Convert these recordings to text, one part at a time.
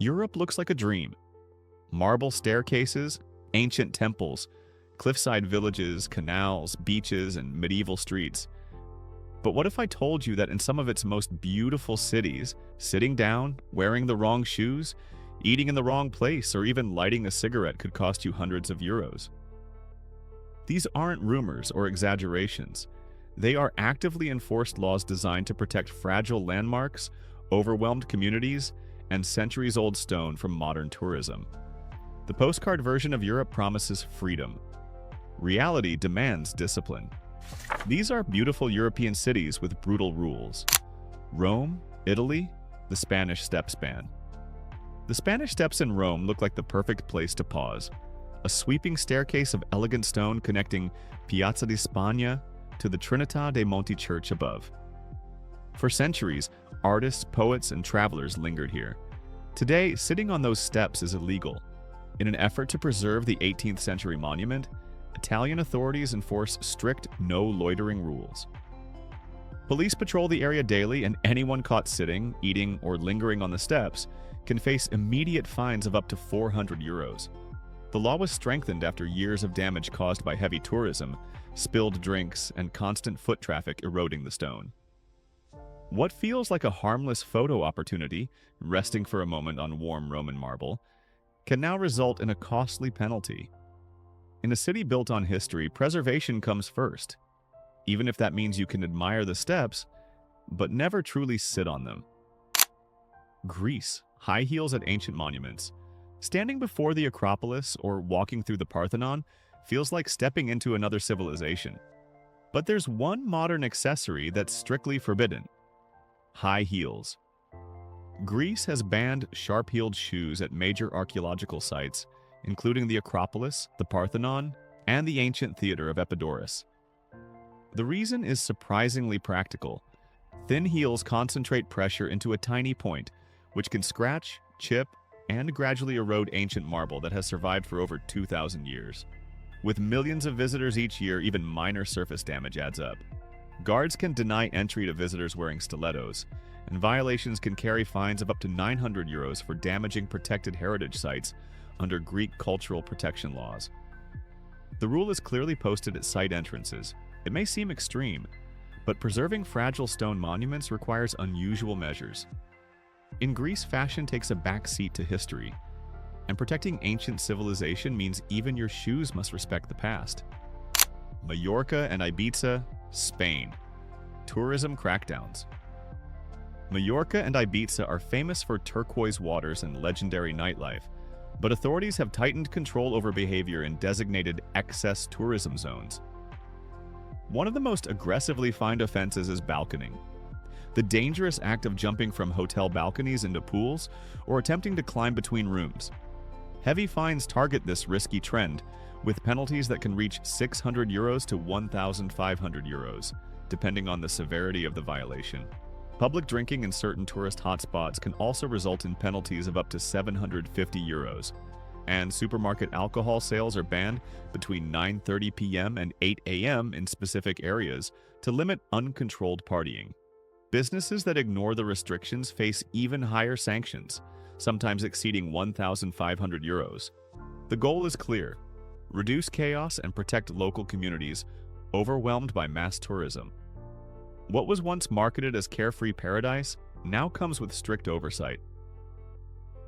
Europe looks like a dream. Marble staircases, ancient temples, cliffside villages, canals, beaches, and medieval streets. But what if I told you that in some of its most beautiful cities, sitting down, wearing the wrong shoes, eating in the wrong place, or even lighting a cigarette could cost you hundreds of euros? These aren't rumors or exaggerations. They are actively enforced laws designed to protect fragile landmarks, overwhelmed communities, and centuries-old stone from modern tourism. The postcard version of Europe promises freedom. Reality demands discipline. These are beautiful European cities with brutal rules. Rome, Italy, the Spanish Steps ban. The Spanish Steps in Rome look like the perfect place to pause. A sweeping staircase of elegant stone connecting Piazza di Spagna to the Trinità dei Monti church above. For centuries, artists, poets, and travelers lingered here. Today, sitting on those steps is illegal. In an effort to preserve the 18th century monument, Italian authorities enforce strict no-loitering rules. Police patrol the area daily, and anyone caught sitting, eating, or lingering on the steps can face immediate fines of up to 400 euros. The law was strengthened after years of damage caused by heavy tourism, spilled drinks, and constant foot traffic eroding the stone. What feels like a harmless photo opportunity, resting for a moment on warm Roman marble, can now result in a costly penalty. In a city built on history, preservation comes first, even if that means you can admire the steps, but never truly sit on them. Greece, high heels at ancient monuments. Standing before the Acropolis or walking through the Parthenon feels like stepping into another civilization. But there's one modern accessory that's strictly forbidden: high heels. Greece has banned sharp-heeled shoes at major archaeological sites, including the Acropolis, the Parthenon, and the ancient theater of Epidaurus. The reason is surprisingly practical. Thin heels concentrate pressure into a tiny point, which can scratch, chip, and gradually erode ancient marble that has survived for over 2,000 years. With millions of visitors each year, even minor surface damage adds up. Guards can deny entry to visitors wearing stilettos, and violations can carry fines of up to 900 euros for damaging protected heritage sites under Greek cultural protection laws. The rule is clearly posted at site entrances. It may seem extreme, but preserving fragile stone monuments requires unusual measures. In Greece, fashion takes a back seat to history, and protecting ancient civilization means even your shoes must respect the past. Mallorca and Ibiza, Spain. Tourism crackdowns. Mallorca and Ibiza are famous for turquoise waters and legendary nightlife, but authorities have tightened control over behavior in designated excess tourism zones. One of the most aggressively fined offenses is balconing. The dangerous act of jumping from hotel balconies into pools or attempting to climb between rooms. Heavy fines target this risky trend, with penalties that can reach 600 euros to 1,500 euros, depending on the severity of the violation. Public drinking in certain tourist hotspots can also result in penalties of up to 750 euros, and supermarket alcohol sales are banned between 9:30 p.m. and 8 a.m. in specific areas to limit uncontrolled partying. Businesses that ignore the restrictions face even higher sanctions, sometimes exceeding 1,500 euros. The goal is clear: reduce chaos and protect local communities overwhelmed by mass tourism. What was once marketed as carefree paradise now comes with strict oversight.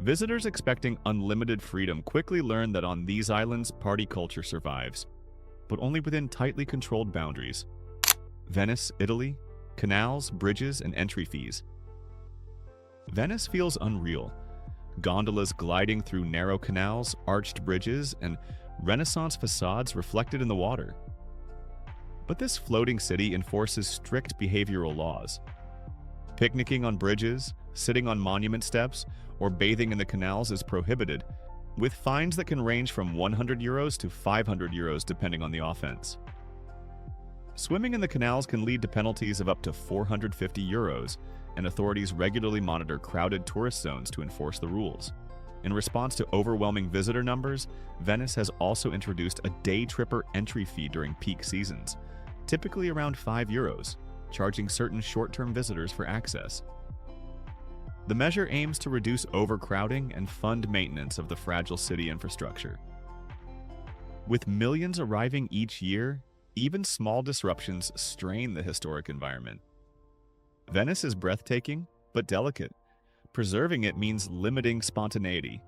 Visitors expecting unlimited freedom quickly learn that on these islands, party culture survives, but only within tightly controlled boundaries. Venice, Italy. Canals, bridges, and entry fees. Venice feels unreal. Gondolas gliding through narrow canals, arched bridges, and Renaissance facades reflected in the water. But this floating city enforces strict behavioral laws. Picnicking on bridges, sitting on monument steps, or bathing in the canals is prohibited, with fines that can range from 100 euros to 500 euros depending on the offense. Swimming in the canals can lead to penalties of up to 450 euros, and authorities regularly monitor crowded tourist zones to enforce the rules. In response to overwhelming visitor numbers, Venice has also introduced a day tripper entry fee during peak seasons, typically around 5 euros, charging certain short-term visitors for access. The measure aims to reduce overcrowding and fund maintenance of the fragile city infrastructure. With millions arriving each year, even small disruptions strain the historic environment. Venice is breathtaking, but delicate. Preserving it means limiting spontaneity.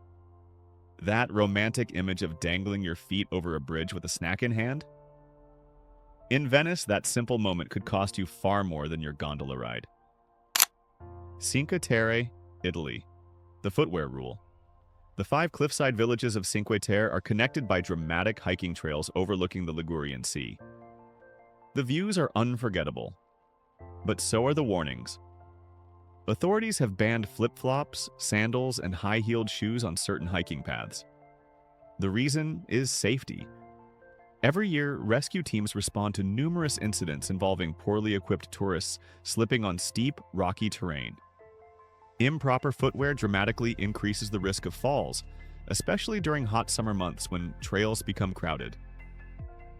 That romantic image of dangling your feet over a bridge with a snack in hand? In Venice, that simple moment could cost you far more than your gondola ride. Cinque Terre, Italy. The footwear rule. The 5 cliffside villages of Cinque Terre are connected by dramatic hiking trails overlooking the Ligurian Sea. The views are unforgettable, but so are the warnings. Authorities have banned flip-flops, sandals, and high-heeled shoes on certain hiking paths. The reason is safety. Every year, rescue teams respond to numerous incidents involving poorly equipped tourists slipping on steep, rocky terrain. Improper footwear dramatically increases the risk of falls, especially during hot summer months when trails become crowded.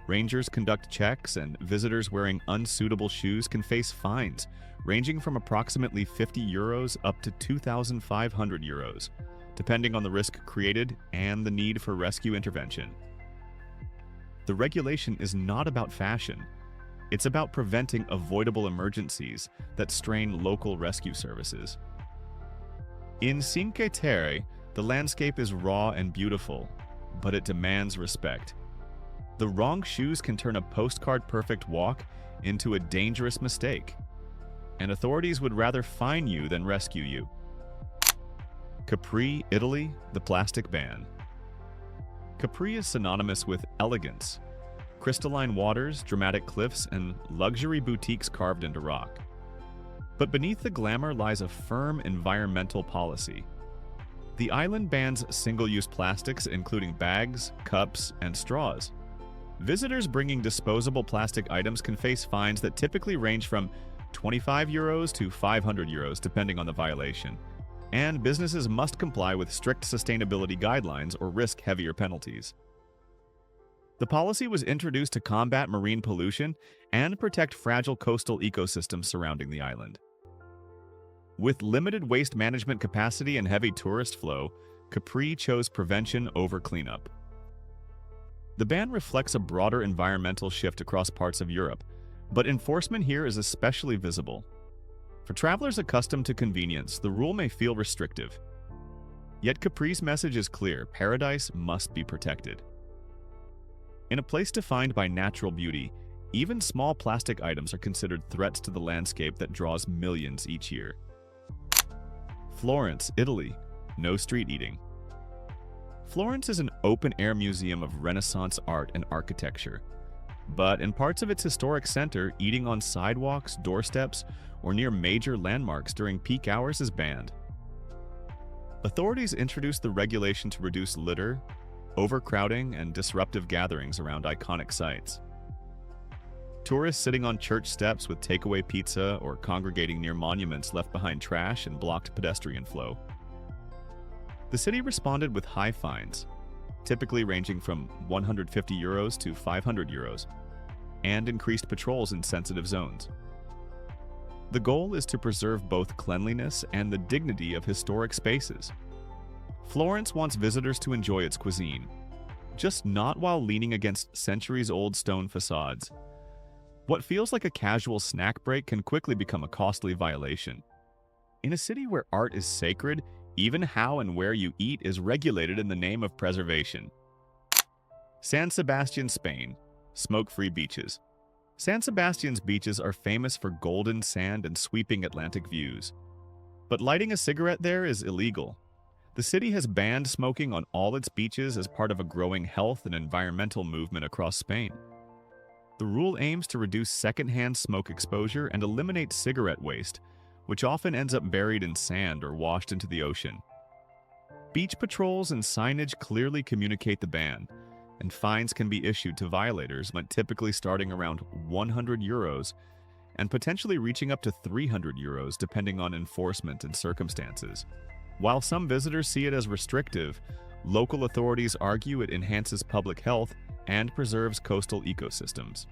Rangers conduct checks, and visitors wearing unsuitable shoes can face fines ranging from approximately €50 up to €2,500, depending on the risk created and the need for rescue intervention. The regulation is not about fashion. It's about preventing avoidable emergencies that strain local rescue services. In Cinque Terre, the landscape is raw and beautiful, but it demands respect. The wrong shoes can turn a postcard-perfect walk into a dangerous mistake, and authorities would rather fine you than rescue you. Capri, Italy, the plastic ban. Capri is synonymous with elegance, crystalline waters, dramatic cliffs, and luxury boutiques carved into rock. But beneath the glamour lies a firm environmental policy. The island bans single-use plastics, including bags, cups, and straws. Visitors bringing disposable plastic items can face fines that typically range from €25 to €500, depending on the violation. And businesses must comply with strict sustainability guidelines or risk heavier penalties. The policy was introduced to combat marine pollution and protect fragile coastal ecosystems surrounding the island. With limited waste management capacity and heavy tourist flow, Capri chose prevention over cleanup. The ban reflects a broader environmental shift across parts of Europe, but enforcement here is especially visible. For travelers accustomed to convenience, the rule may feel restrictive. Yet Capri's message is clear: paradise must be protected. In a place defined by natural beauty, even small plastic items are considered threats to the landscape that draws millions each year. Florence, Italy. No street eating. Florence is an open-air museum of Renaissance art and architecture. But in parts of its historic center, eating on sidewalks, doorsteps, or near major landmarks during peak hours is banned. Authorities introduced the regulation to reduce litter, overcrowding, and disruptive gatherings around iconic sites. Tourists sitting on church steps with takeaway pizza or congregating near monuments left behind trash and blocked pedestrian flow. The city responded with high fines, typically ranging from €150 to €500, and increased patrols in sensitive zones. The goal is to preserve both cleanliness and the dignity of historic spaces. Florence wants visitors to enjoy its cuisine, just not while leaning against centuries-old stone facades. What feels like a casual snack break can quickly become a costly violation. In a city where art is sacred, even how and where you eat is regulated in the name of preservation. San Sebastian, Spain. Smoke-free beaches. San Sebastian's beaches are famous for golden sand and sweeping Atlantic views. But lighting a cigarette there is illegal. The city has banned smoking on all its beaches as part of a growing health and environmental movement across Spain. The rule aims to reduce secondhand smoke exposure and eliminate cigarette waste, which often ends up buried in sand or washed into the ocean. Beach patrols and signage clearly communicate the ban, and fines can be issued to violators, typically starting around €100 and potentially reaching up to €300 depending on enforcement and circumstances. While some visitors see it as restrictive, local authorities argue it enhances public health and preserves coastal ecosystems.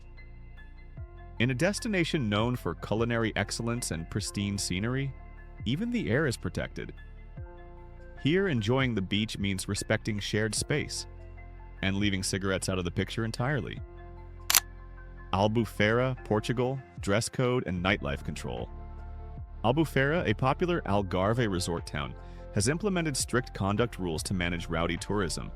In a destination known for culinary excellence and pristine scenery, Even the air is protected. Here, enjoying the beach means respecting shared space and leaving cigarettes out of the picture entirely. Albufeira, Portugal, dress code and nightlife control. Albufeira, a popular Algarve resort town, has implemented strict conduct rules to manage rowdy tourism.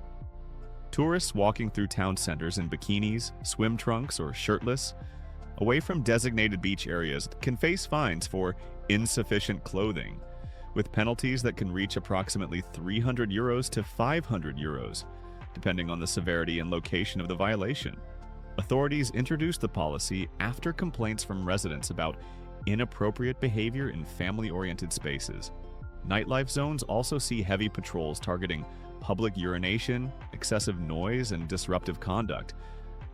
Tourists walking through town centers in bikinis, swim trunks, or shirtless, away from designated beach areas, can face fines for insufficient clothing, with penalties that can reach approximately €300 to €500, depending on the severity and location of the violation. Authorities introduced the policy after complaints from residents about inappropriate behavior in family-oriented spaces. Nightlife zones also see heavy patrols targeting public urination, excessive noise, and disruptive conduct,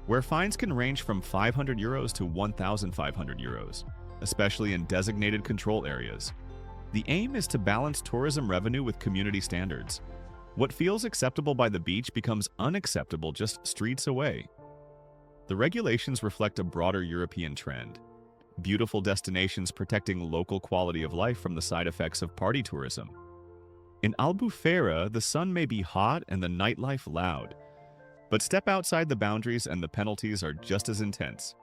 where fines can range from €500 to €1,500, especially in designated control areas. The aim is to balance tourism revenue with community standards. What feels acceptable by the beach becomes unacceptable just streets away. The regulations reflect a broader European trend: beautiful destinations protecting local quality of life from the side effects of party tourism. In Albufeira, the sun may be hot and the nightlife loud, but step outside the boundaries and the penalties are just as intense.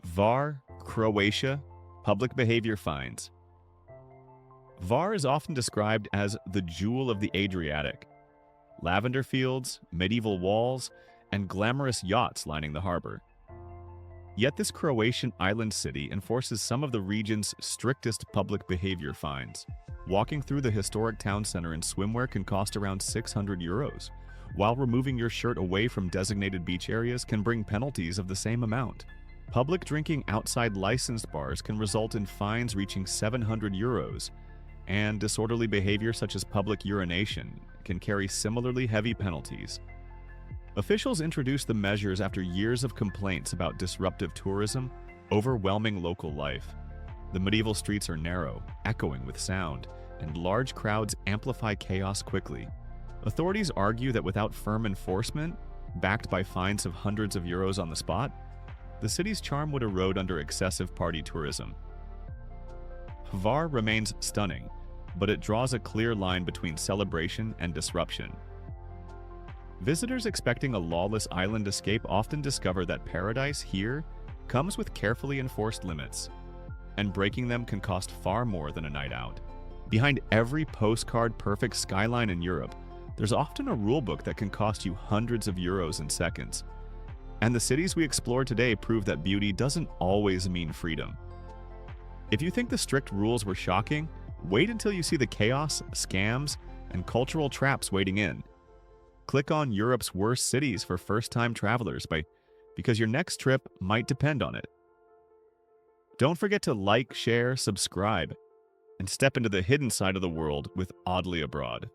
VAR, Croatia, public behavior fines. VAR is often described as the jewel of the Adriatic. Lavender fields, medieval walls, and glamorous yachts lining the harbor. Yet this Croatian island city enforces some of the region's strictest public behavior fines. Walking through the historic town center in swimwear can cost around €600, while removing your shirt away from designated beach areas can bring penalties of the same amount. Public drinking outside licensed bars can result in fines reaching €700, and disorderly behavior such as public urination can carry similarly heavy penalties. Officials introduced the measures after years of complaints about disruptive tourism, overwhelming local life. The medieval streets are narrow, echoing with sound, and large crowds amplify chaos quickly. Authorities argue that without firm enforcement, backed by fines of hundreds of euros on the spot, the city's charm would erode under excessive party tourism. Hvar remains stunning, but it draws a clear line between celebration and disruption. Visitors expecting a lawless island escape often discover that paradise here comes with carefully enforced limits, and breaking them can cost far more than a night out. Behind every postcard perfect skyline in Europe, there's often a rulebook that can cost you hundreds of euros in seconds. And the cities we explored today prove that beauty doesn't always mean freedom. If you think the strict rules were shocking, wait until you see the chaos, scams, and cultural traps waiting in. Click on Europe's worst cities for first-time travelers because your next trip might depend on it. Don't forget to like, share, subscribe, and step into the hidden side of the world with Oddly Abroad.